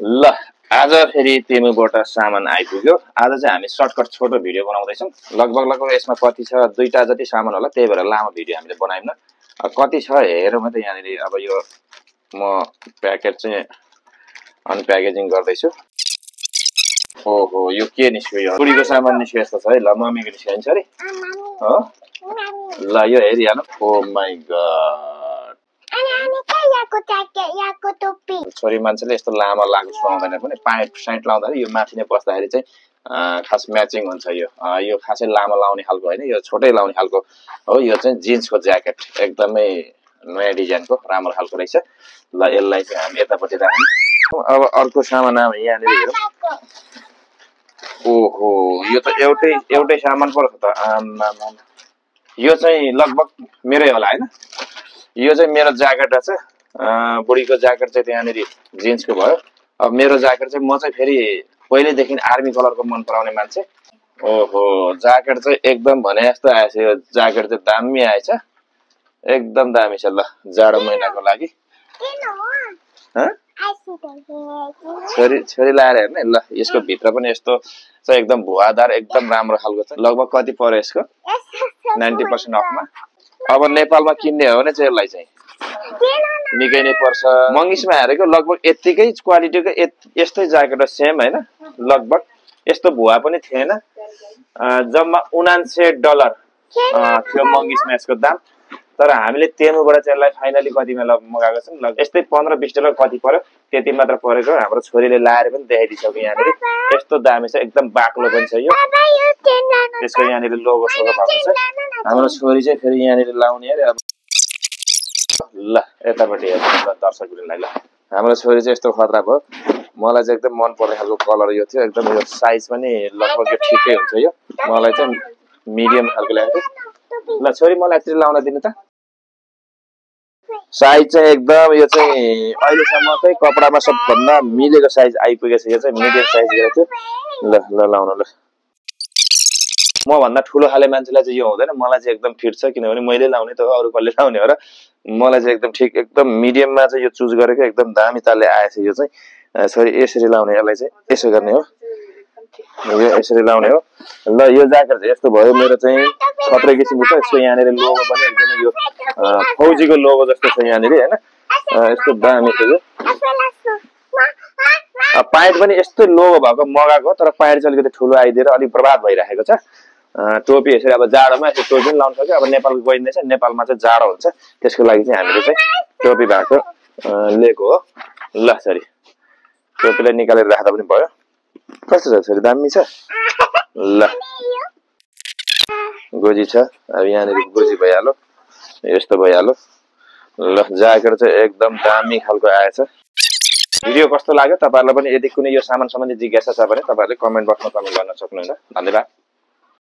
ल आज फेरि तेमुबाट सामान आइपुग्यो। आज चाहिँ हामी सर्टकट छोटो भिडियो बनाउँदैछौँ। लगभग यसमा कति छ, 2टा जति सामान होला, त्यही भएर लामो भिडियो हामीले बनायौँ। कति छ हेरौँ त यहाँनिर। अब यो म प्याकेट चाहिँ अनप्याकेजिङ गर्दैछु। ओहो यो के निस्क्यो, यो बुढीको सामान निस्क्यो जस्तो छ है। ल मम्मीको निस्क्यो नि सरी हो। ल यो हेरिहाल्नु। ओ माई गड, छोरी मान्छेले यस्तो लामो लाग्नु सुहाउँदैन पनि। प्यान्ट साइन्ट लाउँदाखेरि यो माथि नै बस्दाखेरि चाहिँ खास म्याचिङ हुन्छ। यो खासै लामो लाउने खालको होइन, यो छोटै लाउने खालको हो। यो चाहिँ जिन्सको ज्याकेट एकदमै नयाँ डिजाइनको राम्रो खालको रहेछ। ल यसलाई चाहिँ हामी यतापट्टि राख्यौँ। अब अर्को सामान अब यहाँनिर हेरौँ। ओहो यो त एउटै सामान पर्छ त। आमा यो चाहिँ लगभग मेरै होला होइन। यो चाहिँ मेरो ज्याकेट रहेछ। बुढीको ज्याकेट चाहिँ त्यहाँनिर जिन्सको भयो। अब मेरो ज्याकेट चाहिँ म चाहिँ फेरि पहिल्यैदेखि आर्मी कलरको मन पराउने मान्छे। ओहो ज्याकेट चाहिँ एकदम भने जस्तो आएछ। यो ज्याकेट चाहिँ दामी आएछ, एकदम दामी छ। ल जाडो महिनाको लागि छोरी लाएर हेर्ने। ल यसको भित्र पनि यस्तो चाहिँ एकदम भुवादार एकदम राम्रो खालको छ। लगभग कति पर्यो यसको? 90% अफमा। अब नेपालमा किन्ने हो भने चाहिँ यसलाई चाहिँ निकै नै पर्छ। मङ्गिसमा हेरेको लगभग यत्तिकै क्वालिटीको यस्तै ज्याकेट हो, सेम होइन। लगभग यस्तो भुवा पनि थिएन। जम्मा $79 थियो मङ्गिसमा यसको दाम। तर हामीले तेमुबाट चाहिँ यसलाई फाइनली कतिमा मगाएको छौँ। यस्तै $15-20 कति पर्यो त्यति मात्र परेको। हाम्रो छोरीले लाएर पनि देखाइदिइसक्यो यहाँनिर। यस्तो दामी छ, एकदम बाक्लो पनि छ यो। त्यसको यहाँनिर लोगो सोगो भएको छ। हाम्रो छोरी चाहिँ फेरि यहाँनिर लाउने अरे। अब ल यतापट्टि हेर्नु ल दर्शकहरूलाई। ल हाम्रो छोरी चाहिँ यस्तो खतरा भयो। मलाई चाहिँ एकदम मन पर्ने खालको कलर यो थियो। एकदम यो साइज पनि लगभग यो ठिकै हुन्छ। यो मलाई चाहिँ मिडियम खालको ल्याएको। ल छोरी मलाई यति लाउन दिनु त। साइज चाहिँ एकदम यो चाहिँ अहिलेसम्म चाहिँ कपडामा सबभन्दा मिलेको साइज आइपुगेको छ। यो चाहिँ मिडियम साइज गरेको थियो। ल ल लाउनु। ल म भन्दा ठुलो खाले मान्छेलाई चाहिँ यो हुँदैन। मलाई चाहिँ एकदम फिट छ, किनभने मैले लाउने त अरू कसले लाउने हो र। मलाई चाहिँ एकदम ठिक, एकदम मिडियममा चाहिँ यो चुज गरेको एकदम दामी तालले आएछ। यो चाहिँ छोरी यसरी लाउने, यसलाई चाहिँ यसो गर्ने हो, यो यसरी लाउने हो। ल यो ज्याकेट चाहिँ यस्तो भयो। मेरो चाहिँ खत्रै किसिमको छ। यसको यहाँनिर लोगो पनि एकदमै यो फौजीको लोगो जस्तो छ यहाँनिर होइन। यस्तो दामी छ यो। प्यान्ट पनि यस्तो लोगो भएको मगाएको, तर प्यान्ट चाहिँ अलिकति ठुलो आइदिएर अलिक बर्बाद भइरहेको छ। टोपी यसरी अब जाडोमा यसरी टोपी पनि लाउन सक्यो। अब नेपाल गइँदैछ, नेपालमा चाहिँ जाडो हुन्छ, त्यसको लागि चाहिँ हामीले चाहिँ टोपी भएको लिएको हो। ल सरी टोपीलाई निकालेर राख्दा पनि भयो। कस्तो छ छोरी, दामी छ। ल गोजी छ। अब यहाँनिर गोजी भइहाल्यो, यस्तो भइहाल्यो। ल ज्याकेट चाहिँ एकदम दामी खालको आएछ। भिडियो कस्तो लाग्यो तपाईँहरूलाई पनि? यदि कुनै यो सामान सम्बन्धी जिज्ञासा छ भने तपाईँहरूले कमेन्ट बक्समा कमेन्ट गर्न सक्नुहुन्छ। धन्यवाद।